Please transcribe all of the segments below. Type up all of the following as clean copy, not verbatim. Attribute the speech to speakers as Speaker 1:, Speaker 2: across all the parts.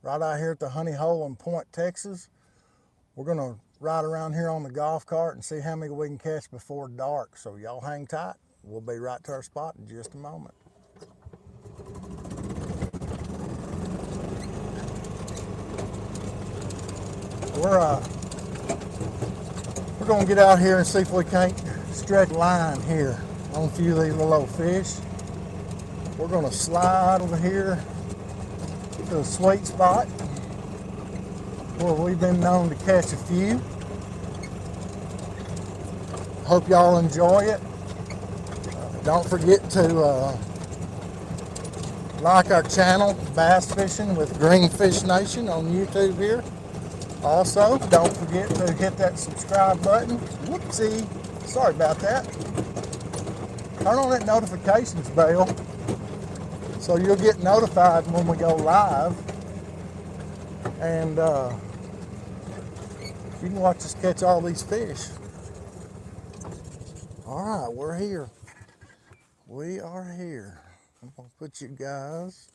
Speaker 1: right out here at the Honeyhole in Point, Texas. We're gonna ride around here on the golf cart and see how many we can catch before dark. So y'all hang tight. We'll be right to our spot in just a moment. We're gonna get out here and see if we can't stretch a line here on a few of these little old fish. We're gonna slide over here to a sweet spot where we've been known to catch a few. Hope y'all enjoy it. Don't forget to like our channel, Bass Fishing with Greenfish Nation on YouTube here. Also, don't forget to hit that subscribe button. Whoopsie, sorry about that. Turn on that notifications bell so you'll get notified when we go live. And you can watch us catch all these fish. All right, we're here. We are here. I'm gonna put you guys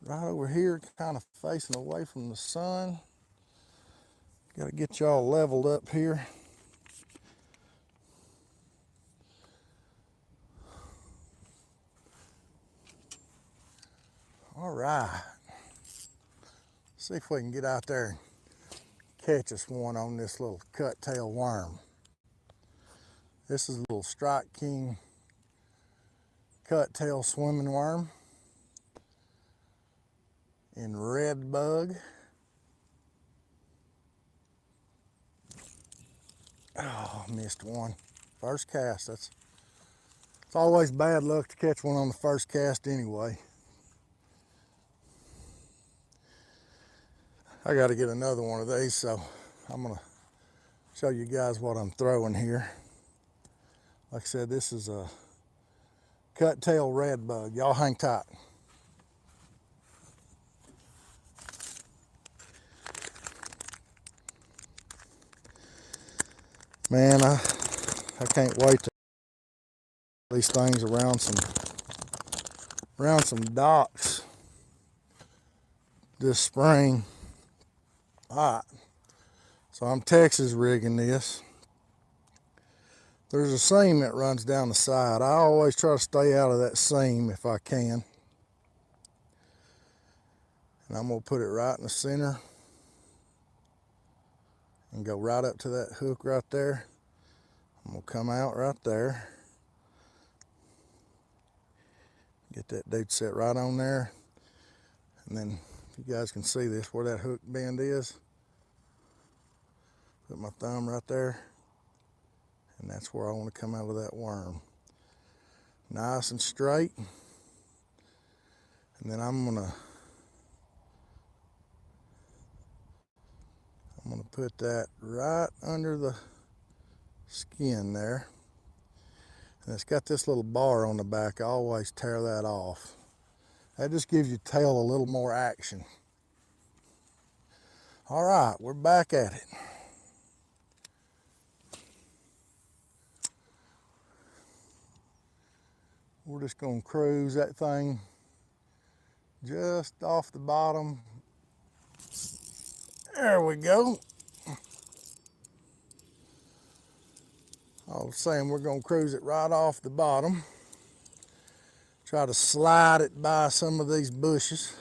Speaker 1: right over here, kind of facing away from the sun. Got to get y'all leveled up here. All right. See if we can get out there and catch us one on this little cut-tail worm. This is a little Strike King cut-tail swimming worm in red bug. Oh, missed one. First cast. It's always bad luck to catch one on the first cast anyway. I got to get another one of these, so I'm going to show you guys what I'm throwing here. Like I said, this is a cut-tail red bug. Y'all hang tight. Man, I can't wait to these things around some docks this spring. All right, so I'm Texas rigging this. There's a seam that runs down the side. I always try to stay out of that seam if I can. And I'm gonna put it right in the center and go right up to that hook right there. I'm gonna come out right there. Get that dude set right on there. And then you guys can see this, where that hook bend is. Put my thumb right there. And that's where I want to come out of that worm. Nice and straight. And then I'm gonna put that right under the skin there. And it's got this little bar on the back. I always tear that off. That just gives your tail a little more action. All right, we're back at it. We're just gonna cruise that thing just off the bottom. There we go. I was saying we're gonna cruise it right off the bottom. Try to slide it by some of these bushes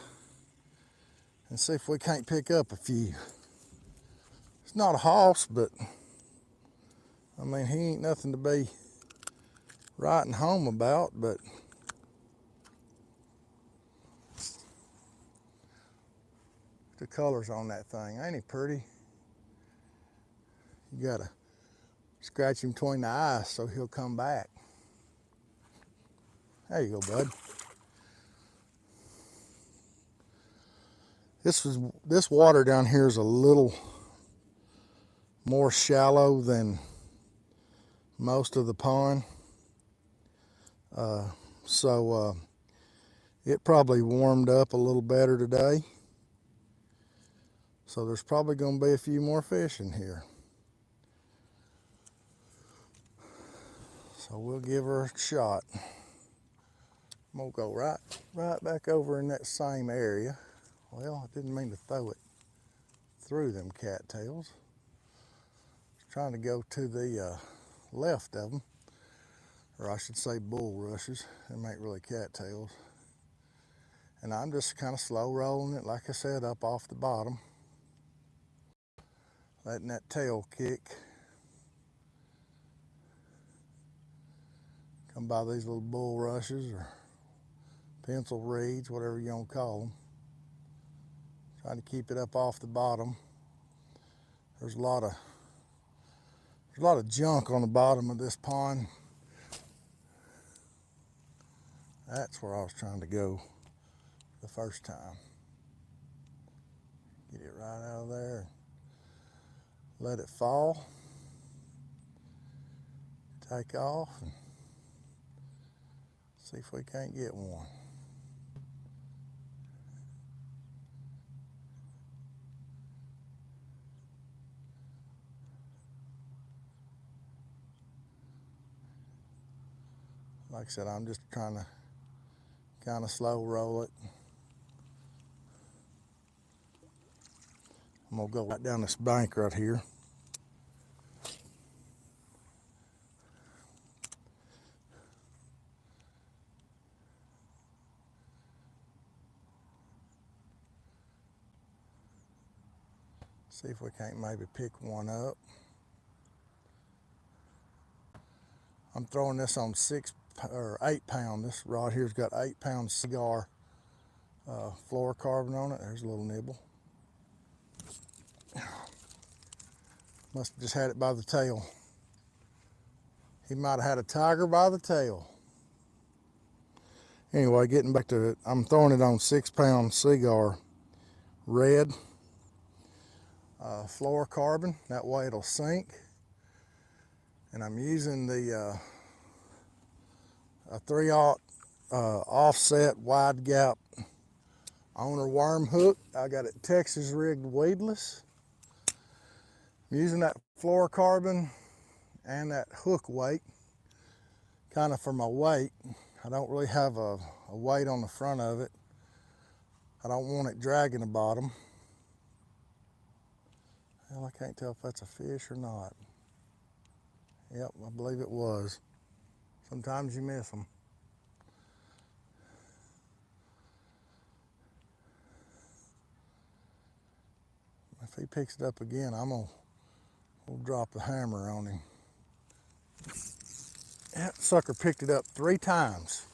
Speaker 1: and see if we can't pick up a few. It's not a hoss, but I mean, he ain't nothing to be writing home about, but the colors on that thing, ain't he pretty? You gotta scratch him between the eyes so he'll come back. There you go, bud. This water down here is a little more shallow than most of the pond. So it probably warmed up a little better today. So there's probably going to be a few more fish in here. So we'll give her a shot. I'm gonna go right back over in that same area Well, I didn't mean to throw it through them cattails. I was trying to go to the left of them, or I should say bulrushes. Them ain't really cattails. And I'm just kind of slow rolling it, like I said, up off the bottom, letting that tail kick. Come by these little bulrushes or pencil reeds, whatever you want to call them. Trying to keep it up off the bottom. There's a lot of junk on the bottom of this pond. That's where I was trying to go the first time. Get it right out of there. Let it fall. Take off and see if we can't get one. Like I said, I'm just trying to kind of slow roll it. I'm gonna go right down this bank right here. See if we can't maybe pick one up. I'm throwing this on 6 or 8 pound. This rod here's got 8 pound cigar fluorocarbon on it. There's a little nibble. Must have just had it by the tail. He might have had a tiger by the tail. Anyway, getting back to it, I'm throwing it on 6 pound cigar red fluorocarbon. That way it'll sink. And I'm using the a 3/0 offset wide gap owner worm hook. I got it Texas rigged weedless. I'm using that fluorocarbon and that hook weight kind of for my weight. I don't really have a weight on the front of it. I don't want it dragging the bottom. Well, I can't tell if that's a fish or not. Yep, I believe it was. Sometimes you miss them. If he picks it up again, we'll drop the hammer on him. That sucker picked it up 3 times.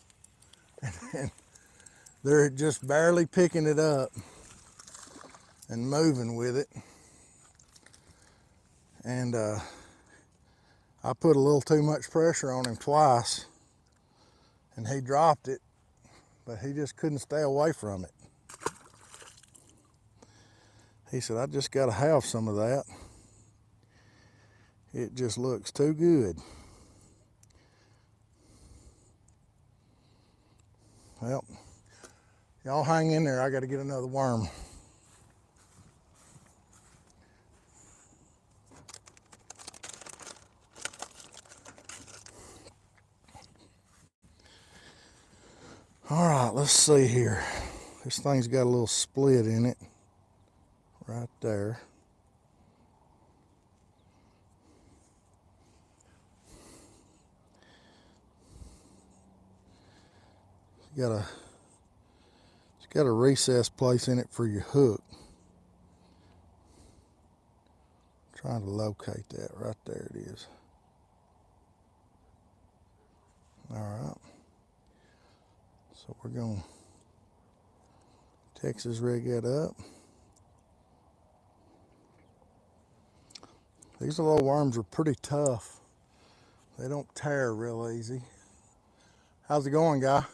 Speaker 1: And they're just barely picking it up and moving with it. And I put a little too much pressure on him twice, and he dropped it, but he just couldn't stay away from it. He said, I just got to have some of that. It just looks too good. Well, y'all hang in there. I got to get another worm. All right, let's see here. This thing's got a little split in it right there. It's got a recess place in it for your hook. I'm trying to locate that. Right there it is. All right. So we're going to Texas rig it up. These little worms are pretty tough. They don't tear real easy. How's it going, guy?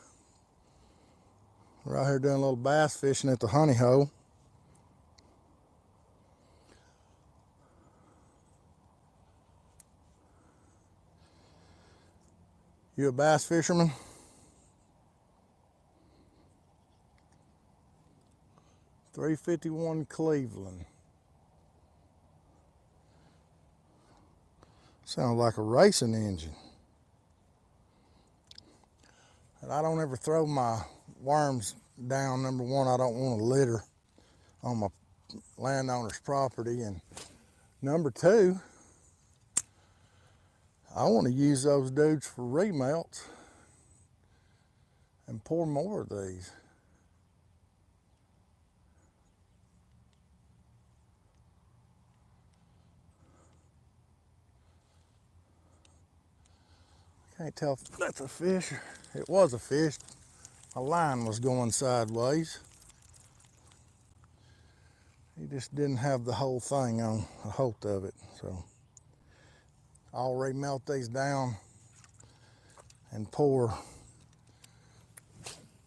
Speaker 1: We're out here doing a little bass fishing at the Honeyhole. You a bass fisherman? .351 Cleveland. Sounds like a racing engine. And I don't ever throw my worms down. Number one, I don't want to litter. on my landowner's property. And number two, I want to use those dudes for remelts and pour more of these. Can't tell if that's a fish. It was a fish. My line was going sideways. He just didn't have the whole thing on a hold of it. So I'll remelt these down and pour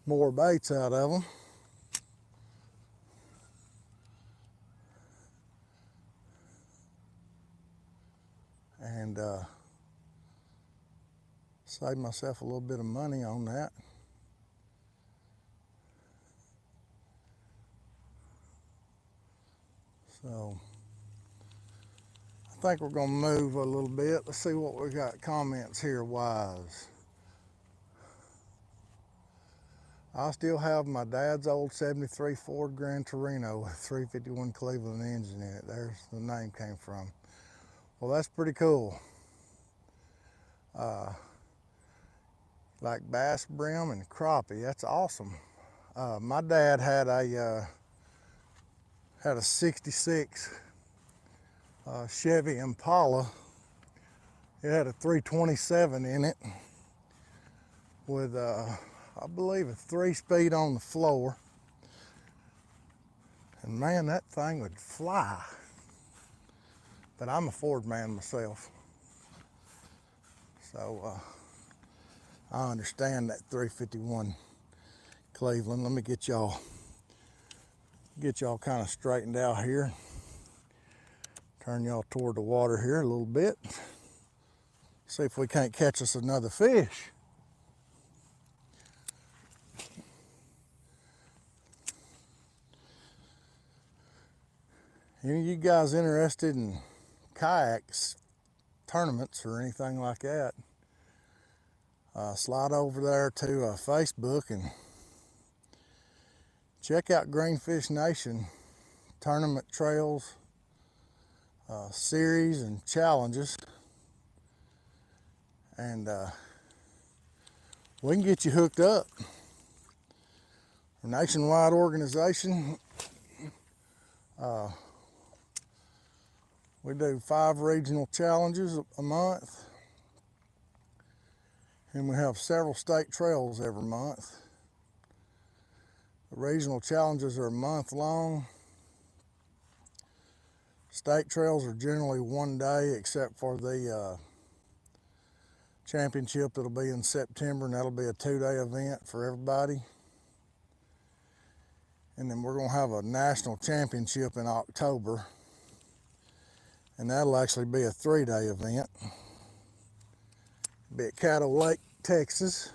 Speaker 1: more baits out of them. And save myself a little bit of money on that. So I think we're gonna move a little bit. Let's see what we got comments here wise. I still have my dad's old 73 Ford Gran Torino with 351 Cleveland engine in it. There's the name came from. Well, that's pretty cool. Like bass, brim, and crappie. That's awesome. My dad had a 66 Chevy Impala. It had a 327 in it with I believe a 3-speed on the floor. And man, that thing would fly. But I'm a Ford man myself. So I understand that 351 Cleveland. Let me get y'all kind of straightened out here. Turn y'all toward the water here a little bit. See if we can't catch us another fish. Any of you guys interested in kayaks, tournaments, or anything like that, slide over there to Facebook and check out Greenfish Nation tournament trails, series, and challenges. And we can get you hooked up. We're a nationwide organization. We do 5 regional challenges a month, and we have several state trails every month. The regional challenges are a month long. State trails are generally 1 day, except for the championship that'll be in September, and that'll be a 2-day event for everybody. And then we're gonna have a national championship in October, and that'll actually be a 3-day event. It'll be at Caddo Lake, Texas.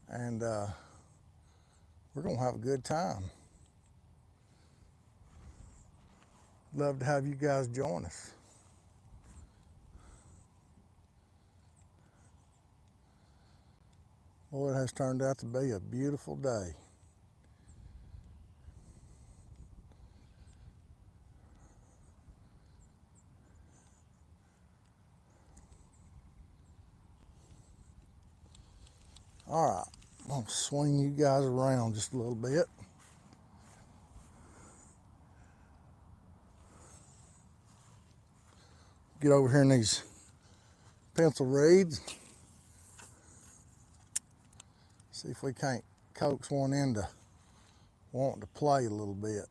Speaker 1: And we're gonna have a good time. Love to have you guys join us. Boy, it has turned out to be a beautiful day. All right, I'm gonna swing you guys around just a little bit. Get over here in these pencil reeds. See if we can't coax one into wanting to play a little bit.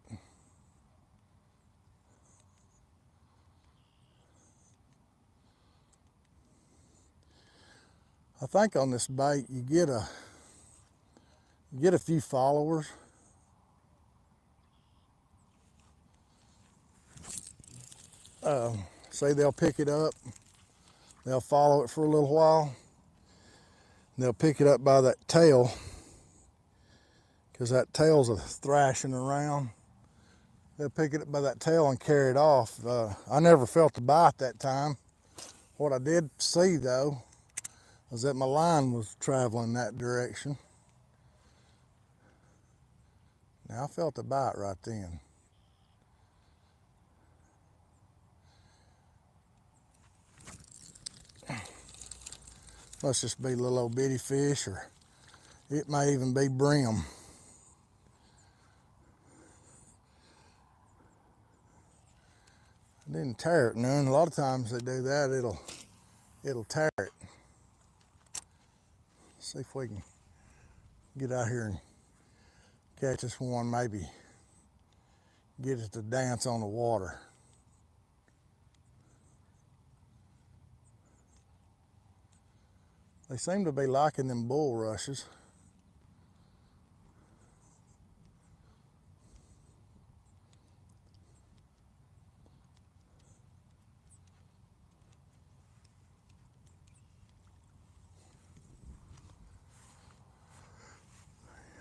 Speaker 1: I think on this bait you get a few followers. Say they'll pick it up, they'll follow it for a little while, and they'll pick it up by that tail, because that tail's a thrashing around. They'll pick it up by that tail and carry it off. I never felt a bite that time. What I did see though was that my line was traveling that direction. Now I felt a bite right then. Must just be a little old bitty fish, or it may even be brim. I didn't tear it none. A lot of times they do that, it'll tear it. See if we can get out here and catch us one, maybe get it to dance on the water. They seem to be liking them bulrushes.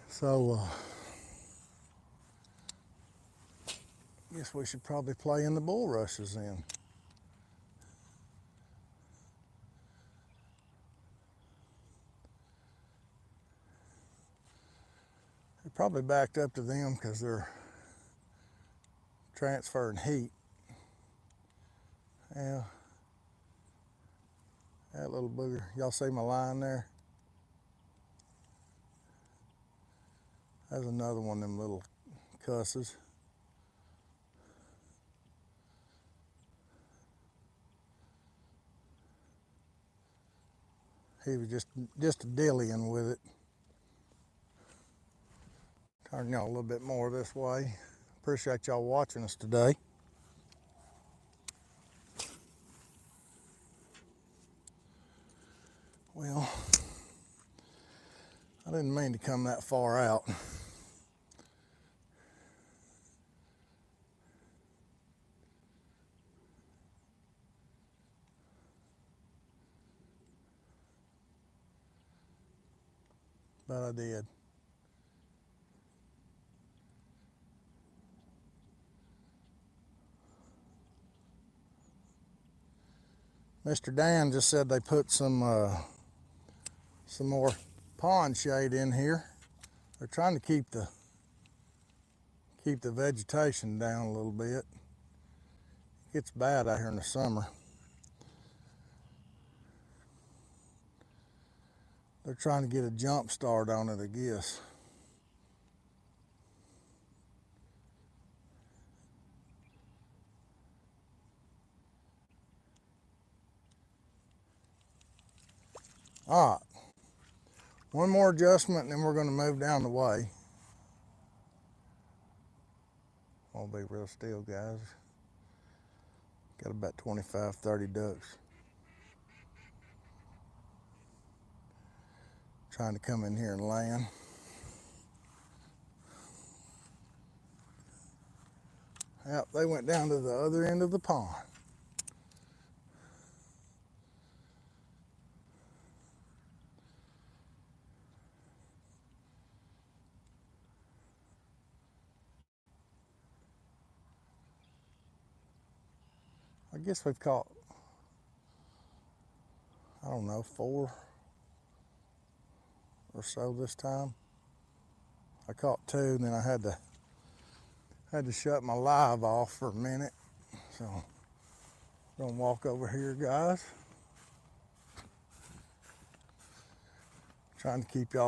Speaker 1: So, guess we should probably play in the bulrushes then. They're probably backed up to them because they're transferring heat. Yeah, that little booger. Y'all see my line there? There's another one of them little cusses. He was just dillying with it. Turn y'all a little bit more this way. Appreciate y'all watching us today. Well, I didn't mean to come that far out. But I did. Mr. Dan just said they put some more pond shade in here. They're trying to keep the vegetation down a little bit. It gets bad out here in the summer. They're trying to get a jump start on it, I guess. All right, one more adjustment and then we're going to move down the way. I'll be real still, guys. Got about 25, 30 ducks. Trying to come in here and land. Yep, they went down to the other end of the pond. I guess we've caught, I don't know, 4 or so this time. I caught 2 and then I had to shut my live off for a minute. So I'm gonna walk over here, guys. Trying to keep y'all